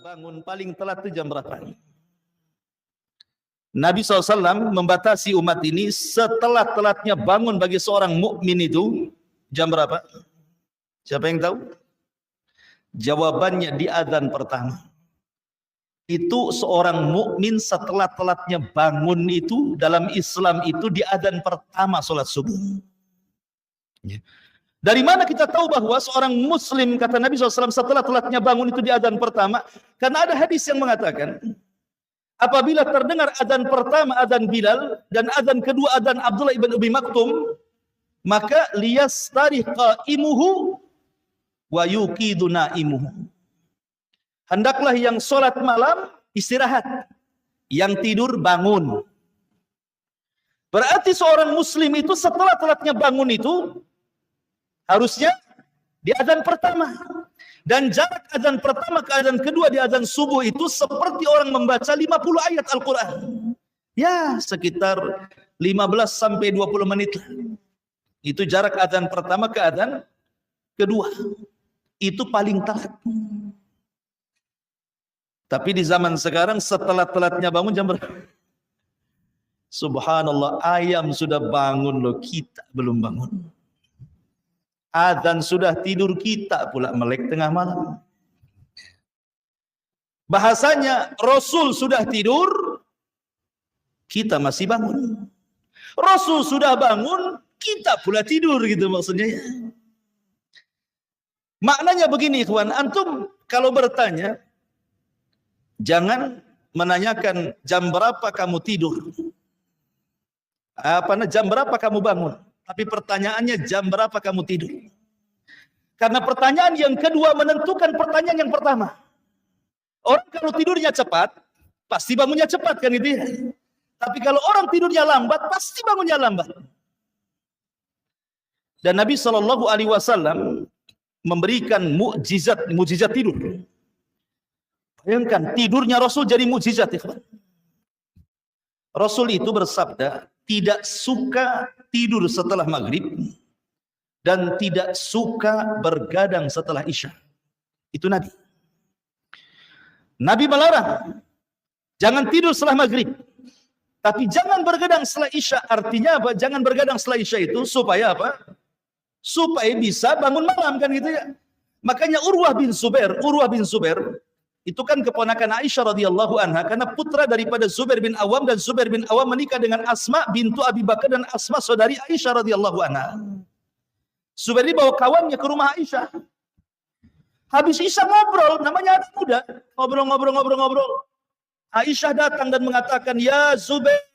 bangun paling telat itu jam berapa? Nabi SAW membatasi umat ini setelat-telatnya bangun bagi seorang mukmin itu jam berapa? Siapa yang tahu? Jawabannya di adzan pertama. Itu seorang mukmin setelat-telatnya bangun itu dalam Islam itu di adzan pertama salat subuh. Dari mana kita tahu bahwa seorang muslim, kata Nabi SAW, setelat-telatnya bangun itu di adzan pertama? Karena ada hadis yang mengatakan, apabila terdengar adzan pertama, adzan Bilal, dan adzan kedua, adzan Abdullah ibn Ubi Maktum, maka liyastarih qaimuhu wa yuqidu naimuhu. Hendaklah yang sholat malam istirahat, yang tidur bangun. Berarti seorang muslim itu setelah telatnya bangun itu harusnya di adzan pertama. Dan jarak adzan pertama ke adzan kedua di adzan subuh itu seperti orang membaca 50 ayat Al-Quran. Ya, sekitar 15 sampai 20 menit. Itu jarak adzan pertama ke adzan kedua. Itu paling telat. Tapi di zaman sekarang setelah telatnya bangun jam berapa? Subhanallah, ayam sudah bangun loh, kita belum bangun. Adzan sudah tidur, kita pula melek tengah malam. Bahasanya Rasul sudah tidur, kita masih bangun. Rasul sudah bangun, kita pula tidur, gitu maksudnya. Maknanya begini ikhwan, antum kalau bertanya, jangan menanyakan jam berapa kamu tidur, jam berapa kamu bangun, tapi pertanyaannya jam berapa kamu tidur. Karena pertanyaan yang kedua menentukan pertanyaan yang pertama. Orang kalau tidurnya cepat, pasti bangunnya cepat kan itu ya. Tapi kalau orang tidurnya lambat, pasti bangunnya lambat. Dan Nabi SAW memberikan mukjizat tidur. Bayangkan tidurnya Rasul jadi mukjizat. Rasul itu bersabda tidak suka tidur setelah maghrib dan tidak suka bergadang setelah isya. Itu Nabi. Nabi melarang jangan tidur setelah maghrib, tapi jangan bergadang setelah isya. Artinya apa? Jangan bergadang setelah isya itu supaya apa? Supaya bisa bangun malam kan gitu ya. Makanya Urwah bin Zubair itu kan keponakan Aisyah radhiyallahu anha, karena putra daripada Zubair bin Awam, dan Zubair bin Awam menikah dengan Asma bintu Abi Bakar, dan Asma saudari Aisyah radhiyallahu anha. Zubair ini bawa kawannya ke rumah Aisyah. Habis isya ngobrol, namanya anak muda, ngobrol. Aisyah datang dan mengatakan, "Ya Zubair,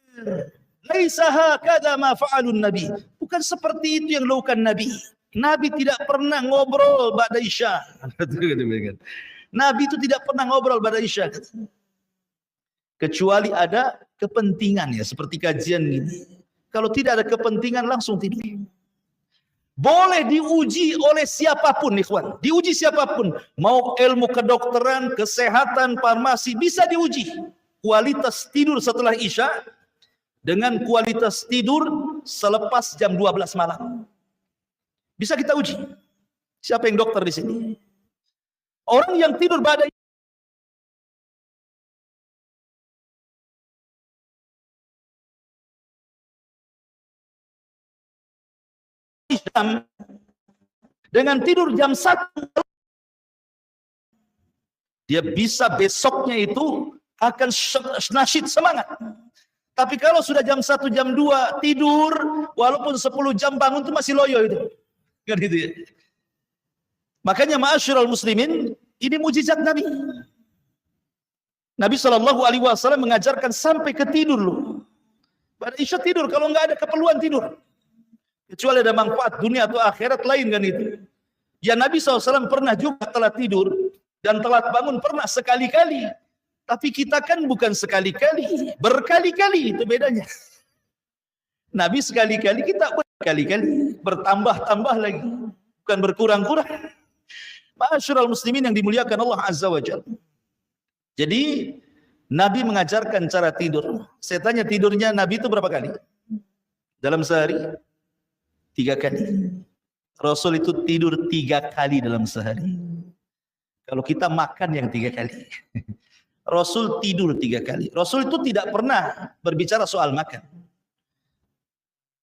laisa hakadha ma fa'alun Nabi." Bukan seperti itu yang dilakukan Nabi. Nabi tidak pernah ngobrol ba'da isya. Nabi itu tidak pernah ngobrol pada isya. Kecuali ada kepentingan ya, seperti kajian ini. Kalau tidak ada kepentingan langsung tidur. Boleh diuji oleh siapapun, ikhwan. Diuji siapapun. Mau ilmu kedokteran, kesehatan, farmasi, bisa diuji. Kualitas tidur setelah isya dengan kualitas tidur selepas jam 12 malam. Bisa kita uji. Siapa yang dokter di sini? Orang yang tidur pada jam dengan tidur jam 1, dia bisa besoknya itu akan nasyid semangat. Tapi kalau sudah jam 1, jam 2 tidur, walaupun 10 jam bangun itu masih loyo itu. Kan gitu ya. Makanya ma'asyiral muslimin, ini mujizat Nabi. Nabi SAW mengajarkan sampai ke tidur loh. Pada isya tidur, kalau nggak ada keperluan tidur. Kecuali ada manfaat dunia atau akhirat lain kan itu. Ya Nabi SAW pernah juga telat tidur dan telat bangun pernah sekali-kali. Tapi kita kan bukan sekali-kali, berkali-kali, itu bedanya. Nabi sekali-kali, kita berkali-kali, bertambah-tambah lagi, bukan berkurang-kurang. Ma'asyiral muslimin yang dimuliakan Allah Azza wa Jalla. Jadi Nabi mengajarkan cara tidur. Saya tanya, tidurnya Nabi itu berapa kali? Dalam sehari? 3 kali. Rasul itu tidur 3 kali dalam sehari. Kalau kita makan yang 3 kali. Rasul tidur 3 kali. Rasul itu tidak pernah berbicara soal makan.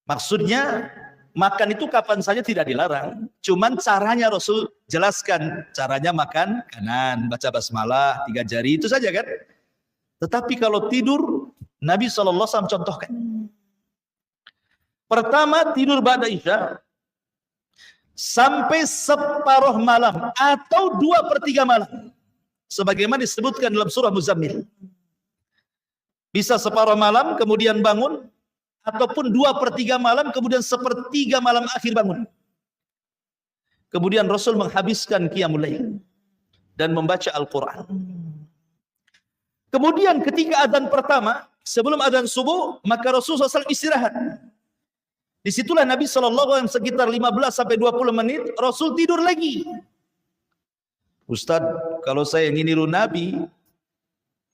Maksudnya makan itu kapan saja tidak dilarang. Cuman caranya Rasul jelaskan. Caranya makan kanan, baca basmalah, 3 jari, itu saja kan. Tetapi kalau tidur, Nabi SAW contohkan. Pertama, tidur ba'da isya sampai separuh malam atau 2/3 malam. Sebagaimana disebutkan dalam surah Muzammil. Bisa separuh malam kemudian bangun, ataupun 2/3 malam kemudian 1/3 malam akhir bangun. Kemudian Rasul menghabiskan qiyamul lail dan membaca Al-Quran. Kemudian ketika adzan pertama, sebelum adzan subuh, maka Rasulullah SAW istirahat. Disitulah Nabi SAW sekitar 15-20 menit, Rasul tidur lagi. Ustaz, kalau saya ingin niru Nabi,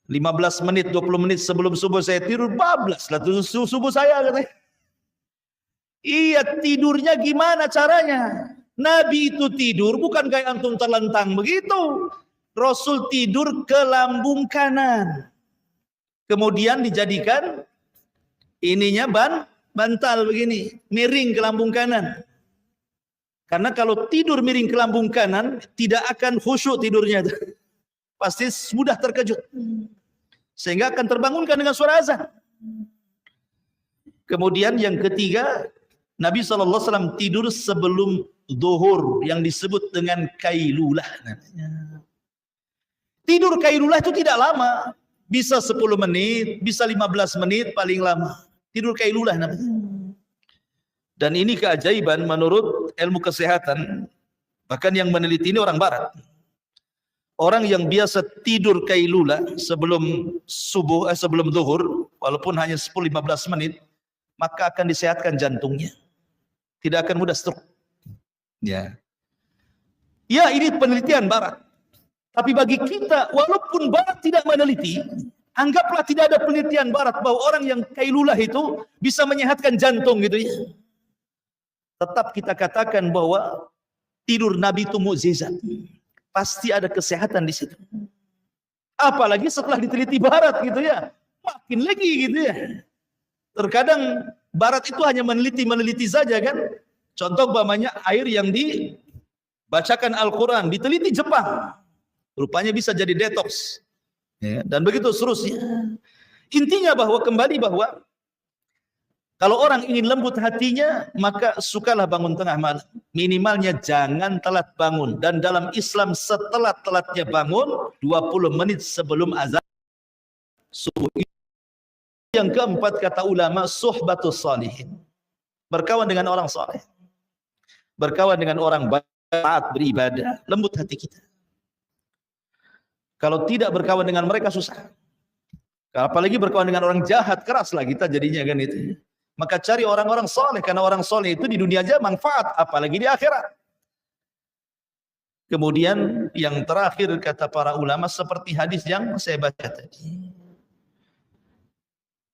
15 menit, 20 menit sebelum subuh saya tidur, bablas lah subuh saya, katanya. Iya, tidurnya gimana caranya? Nabi itu tidur bukan kayak antum terlentang begitu. Rasul tidur ke lambung kanan. Kemudian dijadikan ininya bantal begini, miring ke lambung kanan. Karena kalau tidur miring ke lambung kanan, tidak akan khusyuk tidurnya. Pasti mudah terkejut. Sehingga akan terbangunkan dengan suara azan. Kemudian yang ketiga, Nabi SAW tidur sebelum zuhur, yang disebut dengan kailulah. Tidur kailulah itu tidak lama. Bisa 10 menit, bisa 15 menit paling lama. Tidur kailulah namanya. Dan ini keajaiban menurut ilmu kesehatan. Bahkan yang meneliti ini orang barat. Orang yang biasa tidur kailulah sebelum subuh, sebelum zuhur, walaupun hanya 10-15 menit, maka akan disehatkan jantungnya. Tidak akan mudah stroke. Ya, ini penelitian barat. Tapi bagi kita, walaupun barat tidak meneliti, anggaplah tidak ada penelitian barat bahwa orang yang kailulah itu bisa menyehatkan jantung gitu ya. Tetap kita katakan bahwa tidur Nabi itu mukjizat. Pasti ada kesehatan di situ. Apalagi setelah diteliti barat gitu ya. Makin lagi gitu ya. Terkadang barat itu hanya meneliti saja kan. Contoh umpamanya air yang dibacakan Al-Quran, diteliti Jepang. Rupanya bisa jadi detox. Ya, dan begitu seterusnya. Intinya bahwa kalau orang ingin lembut hatinya, maka sukalah bangun tengah malam. Minimalnya jangan telat bangun. Dan dalam Islam setelat-telatnya bangun, 20 menit sebelum azan subuh. Yang keempat kata ulama, suhbatus salihin. Berkawan dengan orang saleh. Berkawan dengan orang taat beribadah. Lembut hati kita. Kalau tidak berkawan dengan mereka susah. Apalagi berkawan dengan orang jahat, keras lah kita jadinya kan itu. Maka cari orang-orang soleh, karena orang soleh itu di dunia aja manfaat, apalagi di akhirat. Kemudian yang terakhir kata para ulama seperti hadis yang saya baca tadi.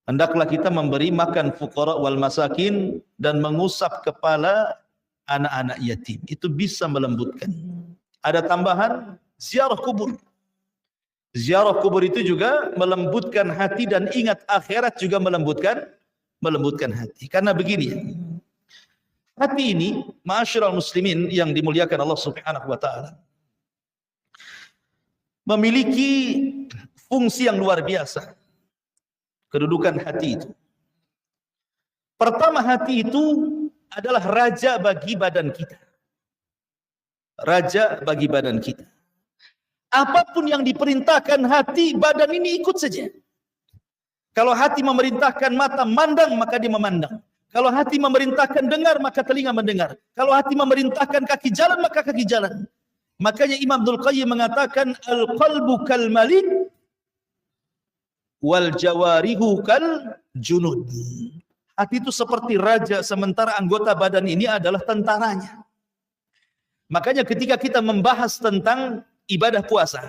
Hendaklah kita memberi makan fuqara wal masakin dan mengusap kepala anak-anak yatim. Itu bisa melembutkan. Ada tambahan ziarah kubur. Ziarah kubur itu juga melembutkan hati dan ingat akhirat juga melembutkan hati. Karena begini, hati ini, ma'asyiral muslimin yang dimuliakan Allah Subhanahu wa taala, memiliki fungsi yang luar biasa. Kedudukan hati itu. Pertama, hati itu adalah raja bagi badan kita. Raja bagi badan kita. Apapun yang diperintahkan hati, badan ini ikut saja. Kalau hati memerintahkan mata mandang, maka dia memandang. Kalau hati memerintahkan dengar, maka telinga mendengar. Kalau hati memerintahkan kaki jalan, maka kaki jalan. Makanya Imam Abdul Qayyim mengatakan, al-qalbu kal malik, wal jawarihu kal junud. Hati itu seperti raja, sementara anggota badan ini adalah tentaranya. Makanya ketika kita membahas tentang ibadah puasa,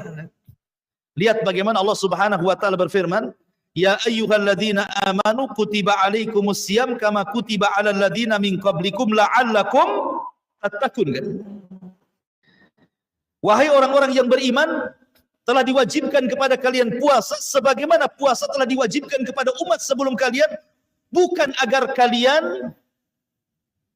lihat bagaimana Allah Subhanahu wa taala berfirman, ya ayyuhalladzina amanu kutiba alaikumusiyam kama kutiba alal ladzina min qablikum la'allakum tattaqun. Wahai orang-orang yang beriman, telah diwajibkan kepada kalian puasa sebagaimana puasa telah diwajibkan kepada umat sebelum kalian, bukan agar kalian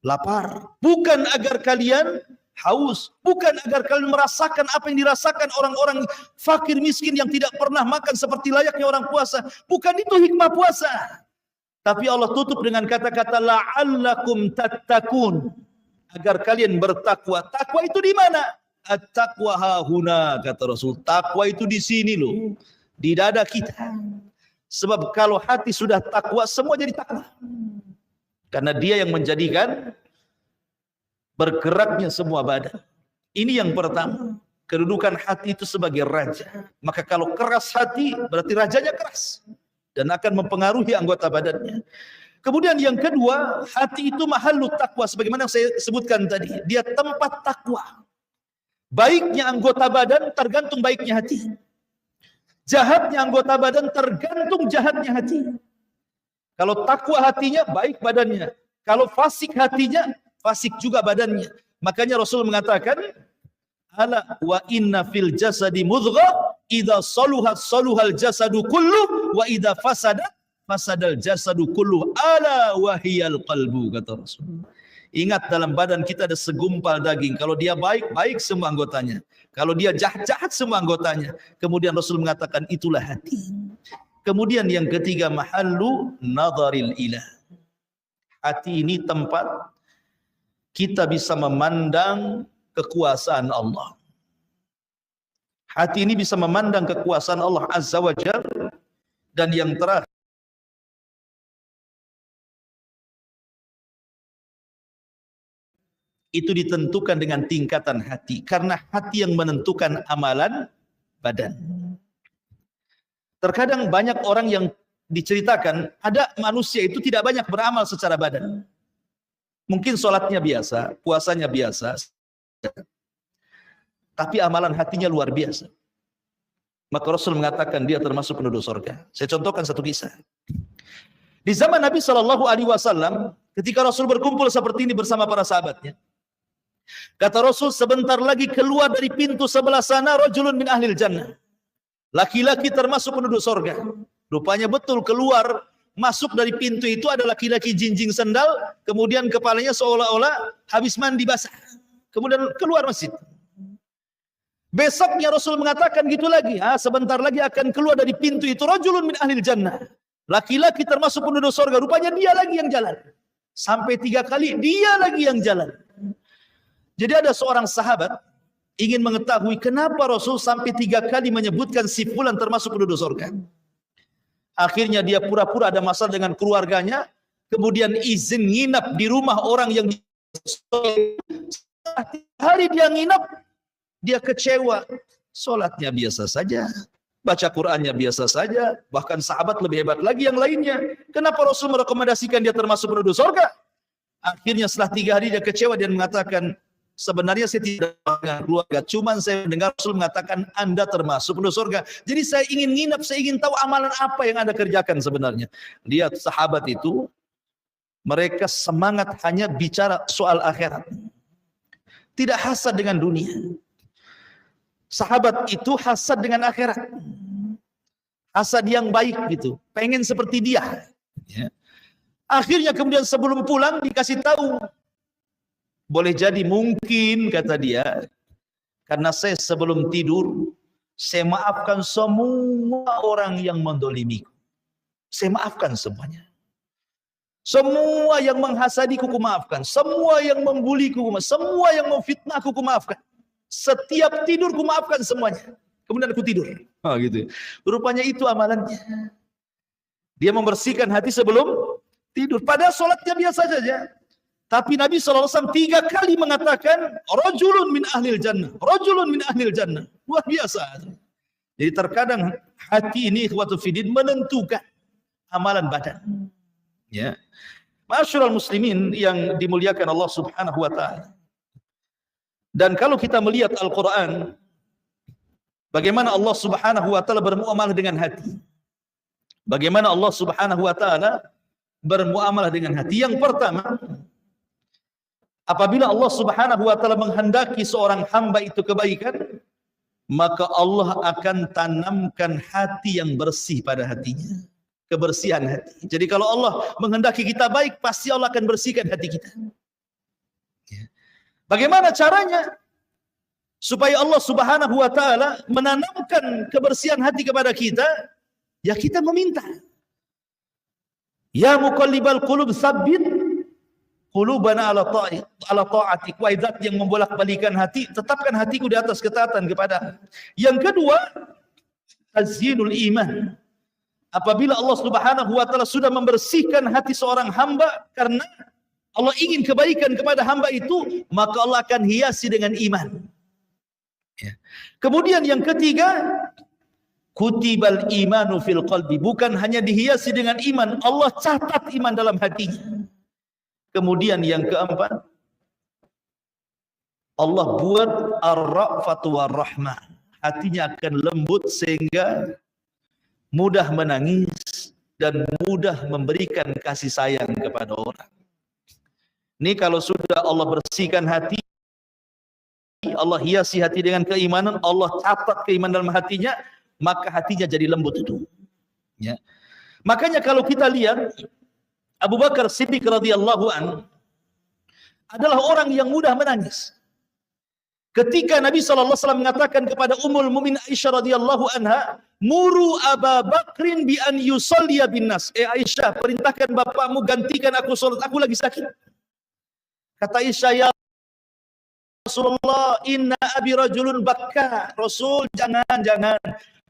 lapar, bukan agar kalian haus, bukan agar kalian merasakan apa yang dirasakan orang-orang fakir miskin yang tidak pernah makan seperti layaknya orang puasa. Bukan itu hikmah puasa. Tapi Allah tutup dengan kata-kata la'allakum tattaqun, agar kalian bertakwa. Takwa itu di mana? At-taqwa hahuna, kata Rasul. Takwa itu di sini loh, di dada kita. Sebab kalau hati sudah takwa, semua jadi takwa. Karena dia yang menjadikan bergeraknya semua badan. Ini yang pertama, kedudukan hati itu sebagai raja. Maka kalau keras hati, berarti rajanya keras dan akan mempengaruhi anggota badannya. Kemudian yang kedua, hati itu mahallu takwa, sebagaimana yang saya sebutkan tadi. Dia tempat takwa. Baiknya anggota badan tergantung baiknya hati. Jahatnya anggota badan tergantung jahatnya hati. Kalau takwa hatinya, baik badannya. Kalau fasik hatinya, fasik juga badannya. Makanya Rasul mengatakan, ala wa inna fil jasadi mudghah idza saluhat saluhal jasadu kullu wa idza fasadat fasadal jasadu kullu ala wahiyal qalbu, kata Rasul. Ingat, dalam badan kita ada segumpal daging. Kalau dia baik, baik semua anggotanya. Kalau dia jahat, jahat semua anggotanya. Kemudian Rasul mengatakan itulah hati. Kemudian yang ketiga, mahallu nadharil ilah. Hati ini tempat kita bisa memandang kekuasaan Allah. Hati ini bisa memandang kekuasaan Allah Azza wa Jalla. Dan yang terakhir, itu ditentukan dengan tingkatan hati. Karena hati yang menentukan amalan badan. Terkadang banyak orang yang diceritakan, ada manusia itu tidak banyak beramal secara badan. Mungkin sholatnya biasa, puasanya biasa, tapi amalan hatinya luar biasa. Maka Rasul mengatakan dia termasuk penduduk surga. Saya contohkan satu kisah. Di zaman Nabi SAW, ketika Rasul berkumpul seperti ini bersama para sahabatnya, kata Rasul, sebentar lagi keluar dari pintu sebelah sana rajulun min ahlil jannah. Laki-laki termasuk penduduk surga. Rupanya betul, keluar masuk dari pintu itu ada laki-laki jinjing sendal, kemudian kepalanya seolah-olah habis mandi basah. Kemudian keluar masjid. Besoknya Rasul mengatakan gitu lagi, sebentar lagi akan keluar dari pintu itu rajulun min ahlil jannah. Laki-laki termasuk penduduk surga. Rupanya dia lagi yang jalan. Sampai 3 kali dia lagi yang jalan. Jadi ada seorang sahabat ingin mengetahui kenapa Rasul sampai 3 kali menyebutkan si fulan termasuk penduduk surga. Akhirnya dia pura-pura ada masalah dengan keluarganya, kemudian izin nginap di rumah orang yang hari dia nginap, dia kecewa. Sholatnya biasa saja, baca Qur'annya biasa saja, bahkan sahabat lebih hebat lagi yang lainnya. Kenapa Rasul merekomendasikan dia termasuk penduduk surga? Akhirnya setelah 3 hari dia kecewa dan mengatakan, sebenarnya saya tidak dengan keluarga, cuman saya mendengar Rasul mengatakan Anda termasuk penduduk surga. Jadi saya ingin nginap, saya ingin tahu amalan apa yang Anda kerjakan sebenarnya. Lihat sahabat itu, mereka semangat hanya bicara soal akhirat. Tidak hasad dengan dunia. Sahabat itu hasad dengan akhirat. Hasad yang baik gitu, pengen seperti dia. Ya. Akhirnya kemudian sebelum pulang dikasih tahu, boleh jadi mungkin, kata dia, karena saya sebelum tidur, saya maafkan semua orang yang mendolimiku. Saya maafkan semuanya. Semua yang menghasadiku, ku maafkan. Semua yang membuliku, semua yang memfitnahku, ku maafkan. Setiap tidur, ku maafkan semuanya. Kemudian aku tidur. Gitu. Rupanya itu amalannya. Dia membersihkan hati sebelum tidur. Padahal sholatnya biasa saja. Tapi Nabi SAW 3 kali mengatakan, rajulun min ahlil jannah, rajulun min ahlil jannah. Luar biasa. Jadi terkadang hati ini ikhwatu fiddin menentukan amalan badan. Ya. Ma'asyiral muslimin yang dimuliakan Allah Subhanahu wa taala. Dan kalau kita melihat Al-Qur'an, bagaimana Allah Subhanahu wa taala bermuamalah dengan hati. Bagaimana Allah Subhanahu wa taala bermuamalah dengan hati. Yang pertama, Apabila Allah Subhanahu wa taala menghendaki seorang hamba itu kebaikan, maka Allah akan tanamkan hati yang bersih pada hatinya. Kebersihan hati. Jadi kalau Allah menghendaki kita baik, pasti Allah akan bersihkan hati kita. Bagaimana caranya? Supaya Allah Subhanahu wa taala menanamkan kebersihan hati kepada kita, ya kita meminta. Ya muqallibal qulub tsabbit qulubana ala ta'atik. Wahai zat yang membolak-balikan hati, tetapkan hatiku di atas ketaatan kepada. Yang kedua, tazyinul iman. Apabila Allah Subhanahu wa taala sudah membersihkan hati seorang hamba karena Allah ingin kebaikan kepada hamba itu, maka Allah akan hiasi dengan iman. Ya. Kemudian yang ketiga, kutibal imanu fil qalbi. Bukan hanya dihiasi dengan iman, Allah catat iman dalam hatinya. Kemudian yang keempat, Allah buat ar-ra'fatu war-rahmah. Hatinya akan lembut sehingga mudah menangis dan mudah memberikan kasih sayang kepada orang. Ini kalau sudah Allah bersihkan hati, Allah hiasi hati dengan keimanan, Allah catat keimanan dalam hatinya, maka hatinya jadi lembut itu. Ya. Makanya kalau kita lihat Abu Bakar Siddiq radhiyallahu an adalah orang yang mudah menangis. Ketika Nabi SAW mengatakan kepada Ummul Mukminin Aisyah radhiyallahu anha, muru Aba Bakrin bi an yusalliya bin nas. Aisyah, perintahkan bapakmu gantikan aku salat, aku lagi sakit. Kata Aisyah, ya Rasulullah, inna abi rajulun bakka. Rasul, jangan.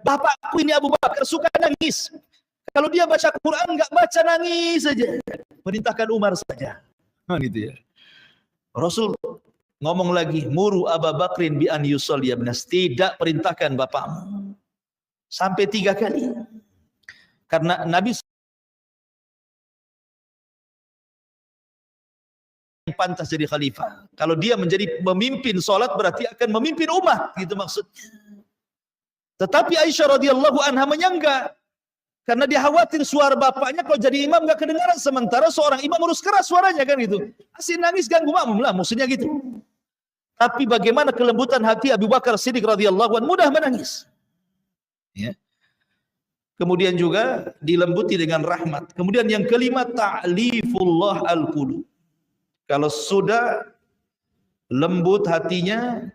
Bapakku ini Abu Bakar suka nangis. Kalau dia baca Quran enggak baca nangis saja. Perintahkan Umar saja. Gitu ya. Rasul ngomong lagi, muru Abu Bakrin bi an yusalliya bin nas. Tidak, perintahkan bapakmu. Sampai 3 kali. Karena Nabi pantas jadi khalifah. Kalau dia menjadi pemimpin salat berarti akan memimpin umat, gitu maksudnya. Tetapi Aisyah radhiyallahu anha menyangka, karena dia khawatir suara bapaknya kalau jadi imam enggak kedengaran, sementara seorang imam harus keras suaranya kan gitu. Asyik nangis ganggu makmum lah, maksudnya gitu. Tapi bagaimana kelembutan hati Abu Bakar Siddiq radhiyallahu anhu, mudah menangis. Ya. Kemudian juga dilembuti dengan rahmat. Kemudian yang kelima, ta'lifullah al-qulub. Kalau sudah lembut hatinya,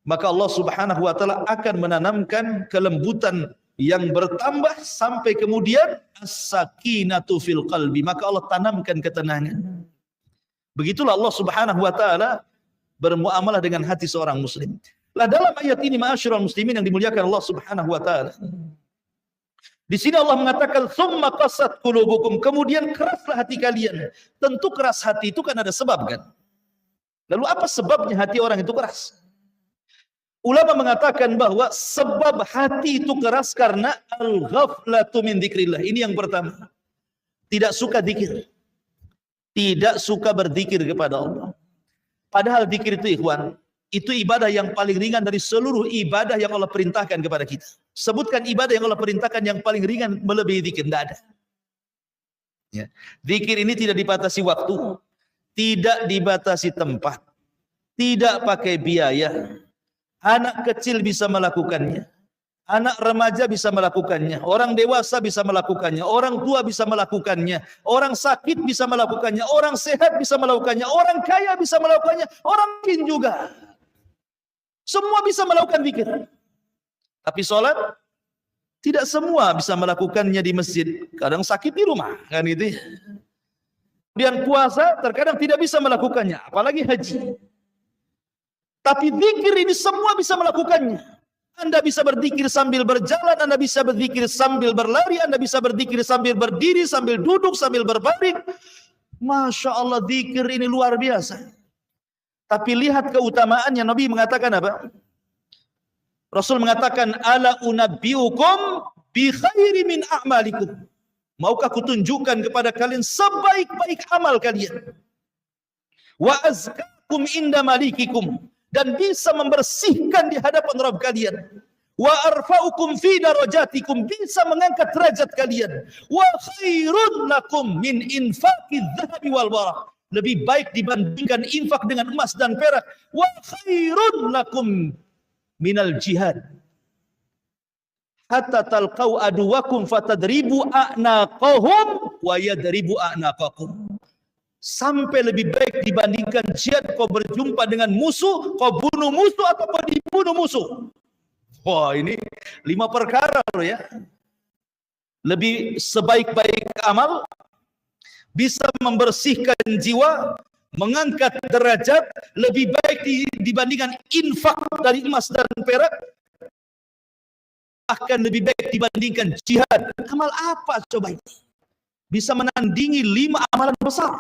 maka Allah Subhanahu wa taala akan menanamkan kelembutan yang bertambah sampai kemudian as-sakinatu fil qalbi, maka Allah tanamkan ketenangan. Begitulah Allah Subhanahu wa taala bermuamalah dengan hati seorang muslim. Lah dalam ayat ini ma'asyiral muslimin yang dimuliakan Allah Subhanahu wa taala, di sini Allah mengatakan summa qasat qulubukum, kemudian keraslah hati kalian. Tentu keras hati itu kan ada sebab kan. Lalu apa sebabnya hati orang itu keras? Ulama mengatakan bahwa sebab hati itu keras karena al-ghaflatu min dzikrillah. Ini yang pertama. Tidak suka zikir. Tidak suka berzikir kepada Allah. Padahal zikir itu ikhwan, itu ibadah yang paling ringan dari seluruh ibadah yang Allah perintahkan kepada kita. Sebutkan ibadah yang Allah perintahkan yang paling ringan melebihi zikir, tidak ada. Ya. Zikir ini tidak dibatasi waktu, tidak dibatasi tempat, tidak pakai biaya. Anak kecil bisa melakukannya, anak remaja bisa melakukannya, orang dewasa bisa melakukannya, orang tua bisa melakukannya, orang sakit bisa melakukannya, orang sehat bisa melakukannya, orang kaya bisa melakukannya, orang miskin juga. Semua bisa melakukan zikir. Tapi sholat, tidak semua bisa melakukannya di masjid. Kadang sakit di rumah, kan itu. Kemudian puasa, terkadang tidak bisa melakukannya, apalagi haji. Tapi zikir ini semua bisa melakukannya. Anda bisa berzikir sambil berjalan, Anda bisa berzikir sambil berlari, Anda bisa berzikir sambil berdiri, sambil duduk, sambil berbaring. Masya Allah, zikir ini luar biasa. Tapi lihat keutamaannya, Nabi mengatakan apa? Rasul mengatakan, ala unabbiukum bi khairi min a'malikum. Maukah kutunjukkan kepada kalian sebaik-baik amal kalian? Wa azkakum inda malikikum. Dan bisa membersihkan di hadapan Rabb kalian. Wa arfa'ukum fi darajatikum, bisa mengangkat derajat kalian. Wa khairun lakum min infaqidz dzahabi wal waraq, lebih baik dibandingkan infak dengan emas dan perak. Wa khairun lakum minal jihad hatta talqau aduwakum fatadribu a'naqahum wa yadribu a'naqakum. Sampai lebih baik dibandingkan jihad, kau berjumpa dengan musuh, kau bunuh musuh atau kau dibunuh musuh. Wah, ini 5 perkara loh ya. Lebih sebaik-baik amal, bisa membersihkan jiwa, mengangkat derajat, lebih baik dibandingkan infak dari emas dan perak, akan lebih baik dibandingkan jihad. Amal apa coba ini? Bisa menandingi 5 amalan besar.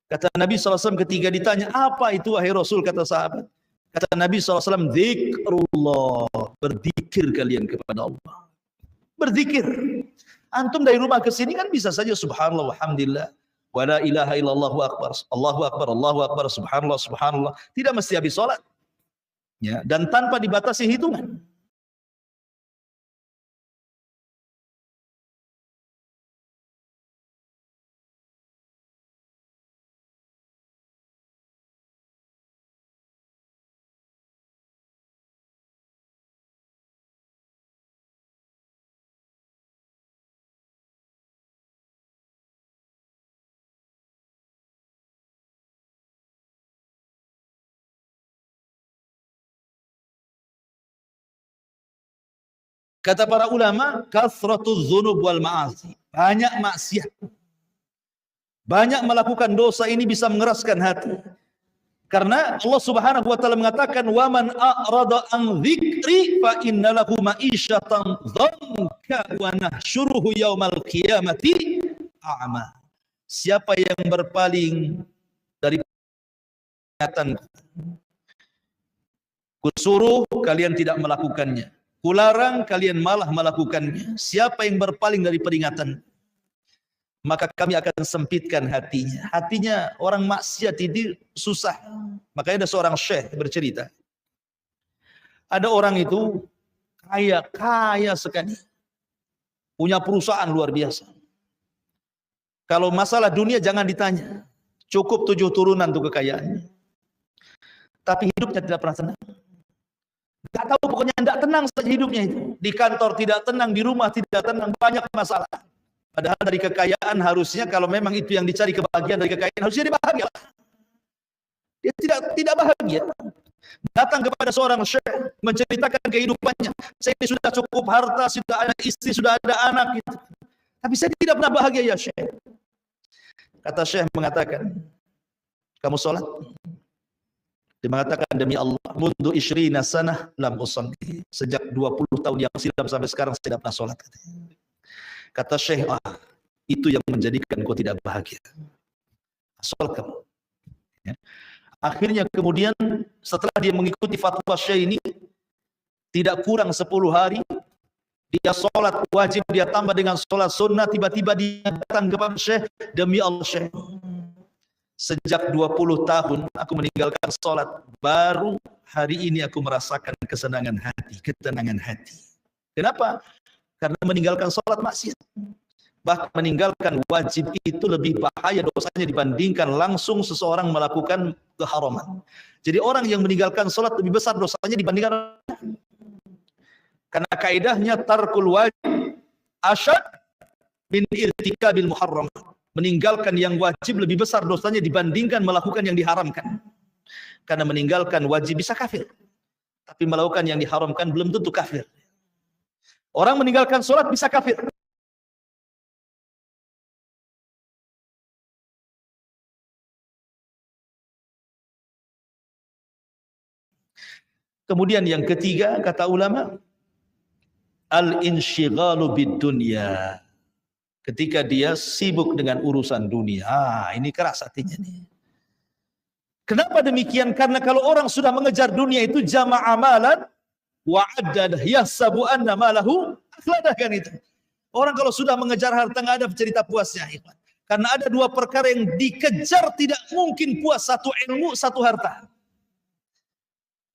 Kata Nabi SAW ketika ditanya, apa itu wahai Rasul, kata sahabat. Kata Nabi SAW, zikrullah, berzikir kalian kepada Allah. Berzikir. Antum dari rumah ke sini kan bisa saja subhanallah walhamdulillah wa la ilaha illallah akbar, Allahu akbar, Allahu akbar, subhanallah subhanallah. Tidak mesti habis salat. Ya, dan tanpa dibatasi hitungan. Kata para ulama, kathratuz dzunub wal ma'asi. Banyak maksiat. Banyak melakukan dosa ini bisa mengeraskan hati. Karena Allah Subhanahu wa taala mengatakan, "Wa man a'rada an dzikri fa innalahu ma'isyatan dhanka wa nahsyuruhu yaumal qiyamati a'ma." Siapa yang berpaling dari peringatan, kusuruh kalian tidak melakukannya, kularang kalian malah melakukannya. Siapa yang berpaling dari peringatan, maka kami akan sempitkan hatinya. Hatinya orang maksiat ini susah. Makanya ada seorang syekh bercerita. Ada orang itu kaya sekali. Punya perusahaan luar biasa. Kalau masalah dunia jangan ditanya. Cukup 7 turunan untuk kekayaannya. Tapi hidupnya tidak pernah tenang. Tidak tahu, pokoknya tidak tenang saja hidupnya itu. Di kantor tidak tenang, di rumah tidak tenang, banyak masalah. Padahal dari kekayaan harusnya, kalau memang itu yang dicari kebahagiaan dari kekayaan, harusnya dia bahagia. Dia tidak bahagia. Datang kepada seorang syekh menceritakan kehidupannya. Saya ini sudah cukup harta, sudah ada istri, sudah ada anak gitu. Tapi saya tidak pernah bahagia ya syekh. Kata syekh mengatakan, kamu sholat? Dia mengatakan, demi Allah, mundu isyrina sanah lam usalli. Sejak 20 tahun yang silam sampai sekarang saya tidak pernah sholat. Kata syekh, itu yang menjadikan kau tidak bahagia. Sholat kamu. Ya. Akhirnya kemudian setelah dia mengikuti fatwa syekh ini, tidak kurang 10 hari, dia sholat wajib, dia tambah dengan sholat sunnah, tiba-tiba dia datang kepada syekh, demi Allah syekh, sejak 20 tahun aku meninggalkan sholat, baru hari ini aku merasakan kesenangan hati, ketenangan hati. Kenapa? Karena meninggalkan sholat maksiat. Bahkan meninggalkan wajib itu lebih bahaya dosanya dibandingkan langsung seseorang melakukan keharaman. Jadi orang yang meninggalkan sholat lebih besar dosanya dibandingkan, karena kaidahnya tarkul wajib asyad min irtikabil muharram. Meninggalkan yang wajib lebih besar dosanya dibandingkan melakukan yang diharamkan. Karena meninggalkan wajib bisa kafir, tapi melakukan yang diharamkan belum tentu kafir. Orang meninggalkan sholat bisa kafir. Kemudian yang ketiga, kata ulama, al-insyighalu bid-dunya. Ketika dia sibuk dengan urusan dunia. Ini keras hatinya nih. Kenapa demikian? Karena kalau orang sudah mengejar dunia itu jama'a amalan wa addad yahsabu anna malahu akhladah, kan itu. Orang kalau sudah mengejar harta enggak ada cerita puasnya. Karena ada 2 perkara yang dikejar tidak mungkin puas, satu ilmu, satu harta.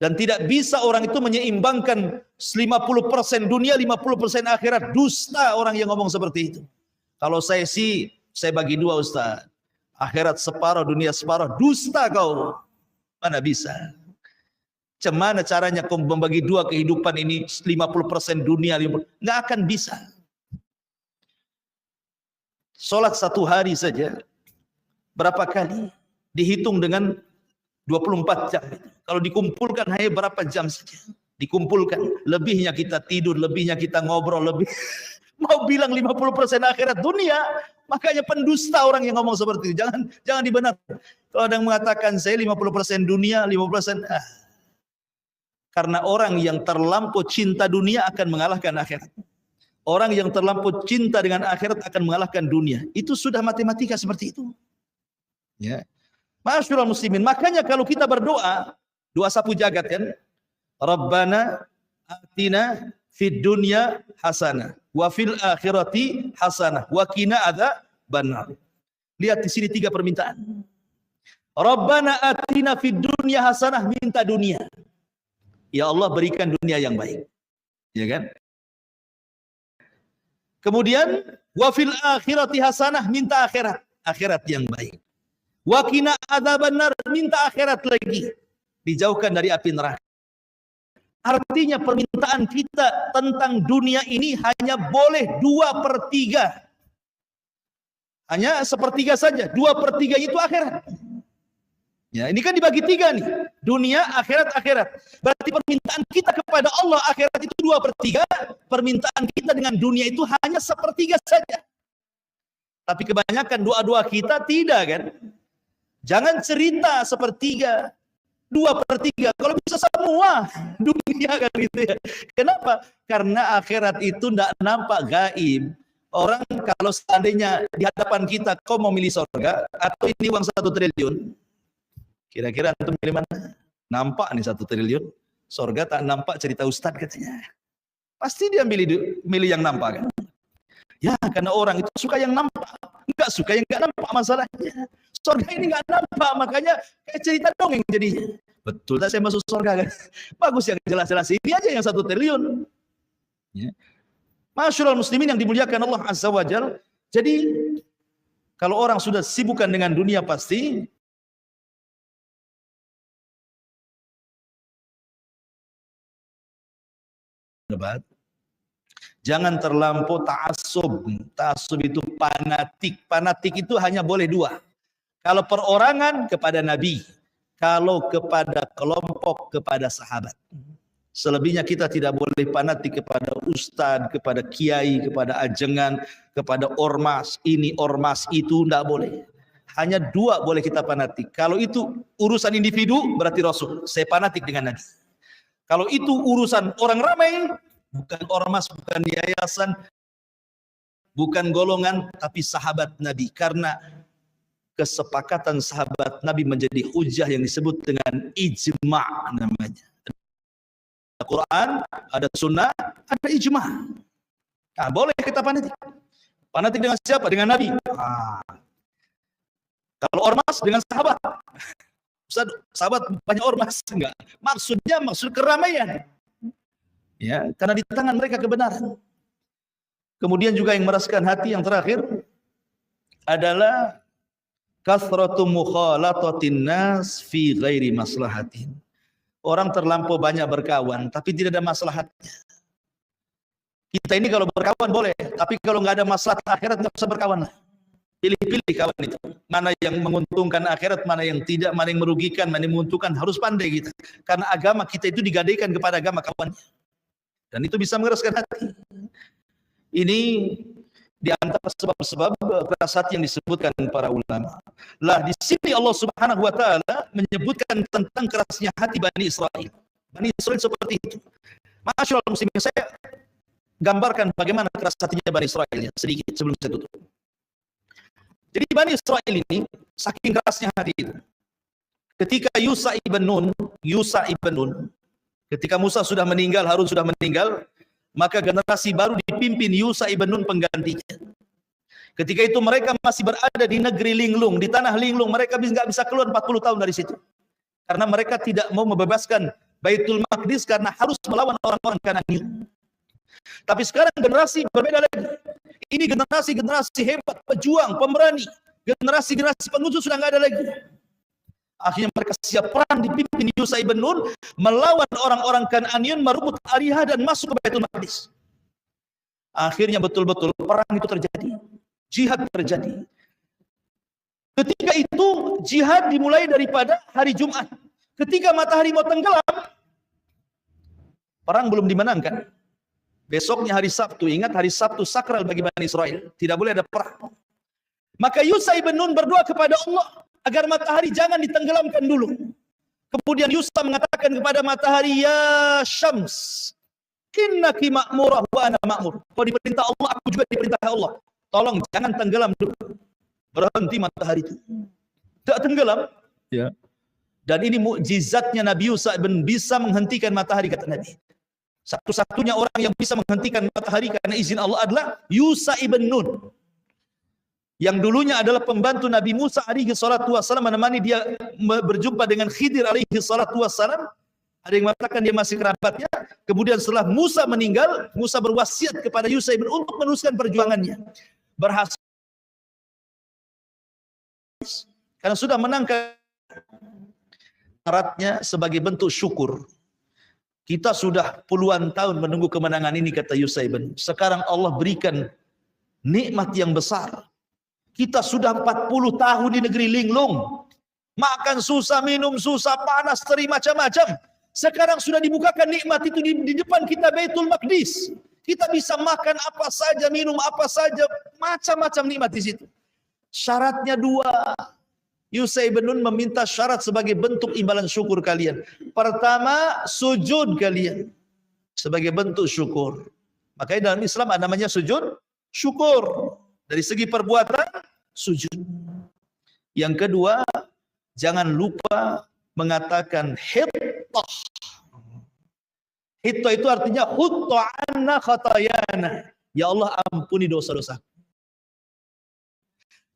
Dan tidak bisa orang itu menyeimbangkan 50% dunia, 50% akhirat. Dusta orang yang ngomong seperti itu. Kalau saya sih, saya bagi 2 Ustaz. Akhirat separuh, dunia separuh. Dusta kau. Mana bisa? Cemana caranya kau membagi dua kehidupan ini 50% dunia, 50%. Nggak akan bisa. Sholat satu hari saja berapa kali? Dihitung dengan 24 jam. Kalau dikumpulkan hanya berapa jam saja? Dikumpulkan. Lebihnya kita tidur, lebihnya kita ngobrol, lebih mau bilang 50% akhirat dunia. Makanya pendusta orang yang ngomong seperti itu. Jangan dibenarkan. Kalau ada yang mengatakan saya 50% dunia, 50% karena orang yang terlampau cinta dunia akan mengalahkan akhirat. Orang yang terlampau cinta dengan akhirat akan mengalahkan dunia. Itu sudah matematika seperti itu. Ya. Ma'asyiral muslimin, makanya kalau kita berdoa, doa sapu jagat kan, Rabbana atina fid dunya hasanah wa fil akhirati hasanah wa qina adzabannar. Lihat di sini 3 permintaan. Rabbana atina fid dunya hasanah, minta dunia. Ya Allah, berikan dunia yang baik. Ya kan? Kemudian wa fil akhirati hasanah, minta akhirat yang baik. Wa qina adzabannar, minta akhirat lagi, dijauhkan dari api neraka. Artinya permintaan kita tentang dunia ini hanya boleh 2/3. Hanya 1/3 saja. 2/3 itu akhirat. Ya, ini kan dibagi 3 nih. Dunia, akhirat. Berarti permintaan kita kepada Allah akhirat itu 2/3. Permintaan kita dengan dunia itu hanya 1/3 saja. Tapi kebanyakan doa-doa kita tidak kan. Jangan cerita 1/3. 2/3, kalau bisa semua dunia kan gitu ya. Kenapa? Karena akhirat itu tidak nampak, gaib. Orang kalau seandainya di hadapan kita, kau mau milih surga atau ini uang 1 triliun, kira-kira antum milih mana? Nampak nih 1 triliun, surga tak nampak, cerita Ustadz katanya. Pasti dia milih yang nampak kan? Ya, karena orang itu suka yang nampak, nggak suka yang nggak nampak masalahnya. Surga ini nggak nampak, makanya kayak cerita dongeng jadinya. Betul, saya masuk surga kan? Bagus yang jelas-jelas, ini aja yang 1 triliun. Ya. Masyaallah muslimin yang dimuliakan Allah Azza wa Jalla. Jadi kalau orang sudah sibukkan dengan dunia pasti debat. Jangan terlampau ta'assub. Ta'assub itu fanatik. Fanatik itu hanya boleh 2. Kalau perorangan kepada Nabi, kalau kepada kelompok kepada sahabat. Selebihnya kita tidak boleh fanatik kepada ustadz, kepada kiai, kepada ajengan, kepada ormas ini, ormas itu, tidak boleh. Hanya 2 boleh kita fanatik. Kalau itu urusan individu, berarti Rasul. Saya fanatik dengan Nabi. Kalau itu urusan orang ramai, bukan ormas, bukan yayasan, bukan golongan, tapi sahabat Nabi. Karena kesepakatan sahabat Nabi menjadi hujah yang disebut dengan ijma' namanya. Ada Quran, ada sunnah, ada ijma'. Nah, boleh kita fanatik. Fanatik dengan siapa? Dengan Nabi. Kalau ormas dengan sahabat. Ustaz, sahabat banyak ormas enggak? Maksudnya maksud keramaian. Ya, karena di tangan mereka kebenaran. Kemudian juga yang meraskan hati yang terakhir adalah kasratu mukhalatatin nas fi ghairi maslahatin. Orang terlampau banyak berkawan tapi tidak ada maslahatnya. Kita ini kalau berkawan boleh, tapi kalau nggak ada maslahat akhirat nggak usah berkawan lah. Pilih-pilih kawan itu. Mana yang menguntungkan akhirat, mana yang tidak, mana yang merugikan, mana yang menguntungkan, harus pandai kita. Karena agama kita itu digadaikan kepada agama kawannya. Dan itu bisa mengeraskan hati. Ini di antara sebab-sebab keras hati yang disebutkan para ulama. Lah di sini Allah Subhanahu wa taala menyebutkan tentang kerasnya hati Bani Israel. Bani Israel seperti itu. Masyaallah muslimin, saya gambarkan bagaimana keras hatinya Bani Israel sedikit sebelum saya tutup. Jadi Bani Israel ini saking kerasnya hati itu. Ketika Yusha ibn Nun, ketika Musa sudah meninggal, Harun sudah meninggal, maka generasi baru dipimpin Yusha ibn Nun penggantinya. Ketika itu mereka masih berada di negeri linglung, di tanah linglung, mereka nggak bisa keluar 40 tahun dari situ. Karena mereka tidak mau membebaskan Baitul Maqdis karena harus melawan orang-orang Kanani. Tapi sekarang generasi berbeda lagi. Ini generasi hebat, pejuang, pemberani. Generasi-generasi pengusung sudah nggak ada lagi. Akhirnya mereka siap perang dipimpin Yusha ibn Nun melawan orang-orang Kan'aniyun, merebut Ariha dan masuk ke Baitul Maqdis. Akhirnya betul-betul perang itu terjadi. Jihad terjadi. Ketika itu jihad dimulai daripada hari Jumat. Ketika matahari mau tenggelam, perang belum dimenangkan. Besoknya hari Sabtu, ingat hari Sabtu sakral bagi Bani Israel, tidak boleh ada perang. Maka Yusha ibn Nun berdoa kepada Allah agar matahari jangan ditenggelamkan dulu. Kemudian Yusha mengatakan kepada matahari, ya Syams, innaki ma'murah wa ana ma'mur. Kau diperintah Allah, aku juga diperintah Allah. Tolong jangan tenggelam dulu. Berhenti matahari itu. Tidak tenggelam. Ya. Dan ini mukjizatnya Nabi Yusha bisa menghentikan matahari, kata Nabi. Satu-satunya orang yang bisa menghentikan matahari karena izin Allah adalah Yusha ibn Nun. Yang dulunya adalah pembantu Nabi Musa alaihi salatu wassalam, menemani dia berjumpa dengan Khidir alaihi salatu wassalam. Ada yang mengatakan dia masih kerabatnya. Kemudian setelah Musa meninggal, Musa berwasiat kepada Yusha ibn Nun untuk meneruskan perjuangannya. Berhasil. Karena sudah menangkan, syaratnya sebagai bentuk syukur. Kita sudah puluhan tahun menunggu kemenangan ini, kata Yusha ibn. Sekarang Allah berikan nikmat yang besar. Kita sudah 40 tahun di negeri linglung. Makan susah, minum susah, panas, terik macam-macam. Sekarang sudah dibukakan nikmat itu di depan kita, Baitul Maqdis. Kita bisa makan apa saja, minum apa saja, macam-macam nikmat di situ. Syaratnya dua. Yusha ibn Nun meminta syarat sebagai bentuk imbalan syukur kalian. Pertama, sujud kalian sebagai bentuk syukur. Makanya dalam Islam ada namanya sujud syukur. Dari segi perbuatan, sujud. Yang kedua, jangan lupa mengatakan hittah. Hittah itu artinya hutta anna khatayana. Ya Allah, ampuni dosa-dosa.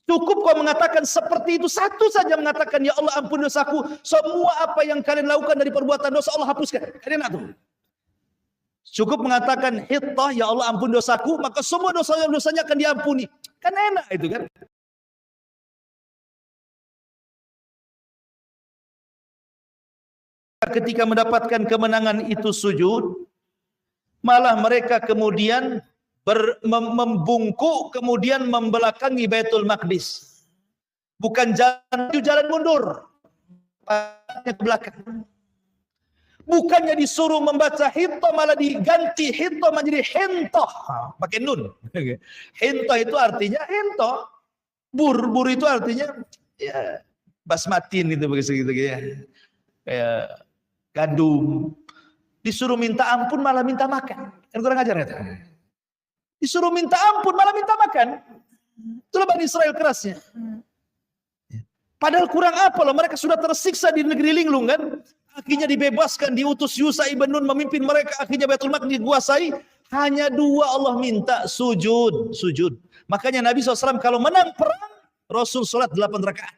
Cukup kau mengatakan seperti itu, satu saja mengatakan, ya Allah ampuni dosaku. Semua apa yang kalian lakukan dari perbuatan dosa Allah hapuskan. Kalian tahu. Cukup mengatakan hittah, ya Allah ampuni dosaku, maka semua dosanya akan diampuni. Kan enak itu kan. Ketika mendapatkan kemenangan itu sujud, malah mereka kemudian membungkuk, kemudian membelakangi Baitul Maqdis. Bukan jalan mundur, ke belakang. Bukannya disuruh membaca hittah, malah diganti hittah menjadi hintah, pakai nun. Hintah itu artinya hintah. Bur itu artinya ya basmatin gitu begitu ya. Kayak gandum. Disuruh minta ampun malah minta makan. Kan kurang ajar ya. Disuruh minta ampun malah minta makan. Itulah Bani Israel kerasnya. Padahal kurang apa loh, mereka sudah tersiksa di negeri linglung kan. Akhirnya dibebaskan, diutus Yusha ibn Nun memimpin mereka. Akhirnya Baitul Maqdis dikuasai. Hanya dua Allah minta, sujud. Makanya Nabi SAW kalau menang perang, Rasul sholat 8 rakaat.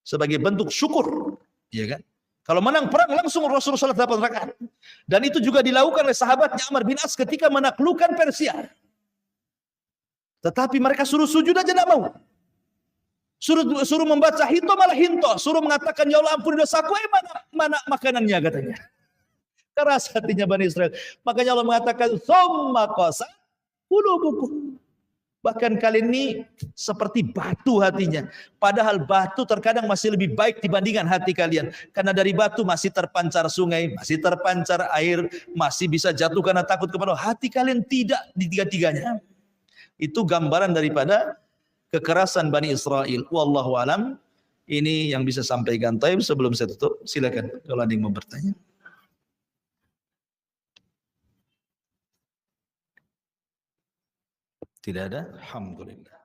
Sebagai bentuk syukur. Ya kan? Kalau menang perang langsung Rasul sholat 8 rakaat. Dan itu juga dilakukan oleh sahabatnya Amr bin As ketika menaklukkan Persia. Tetapi mereka suruh sujud aja tidak mau. Suruh membaca hito malah hinto. Suruh mengatakan ya Allah ampuni dosaku. Mana makanannya katanya. Keras hatinya Bani Israel. Makanya Allah mengatakan thumma qasat qulubukum. Bahkan kalian ini seperti batu hatinya. Padahal batu terkadang masih lebih baik dibandingkan hati kalian. Karena dari batu masih terpancar sungai, masih terpancar air, masih bisa jatuh karena takut kepada Allah. Hati kalian tidak di tiga-tiganya. Itu gambaran daripada kekerasan Bani Israel. Wallahu alam. Ini yang bisa sampaikan. Taib sebelum saya tutup, silakan kalau ada yang mau bertanya. Tidak ada? Alhamdulillah.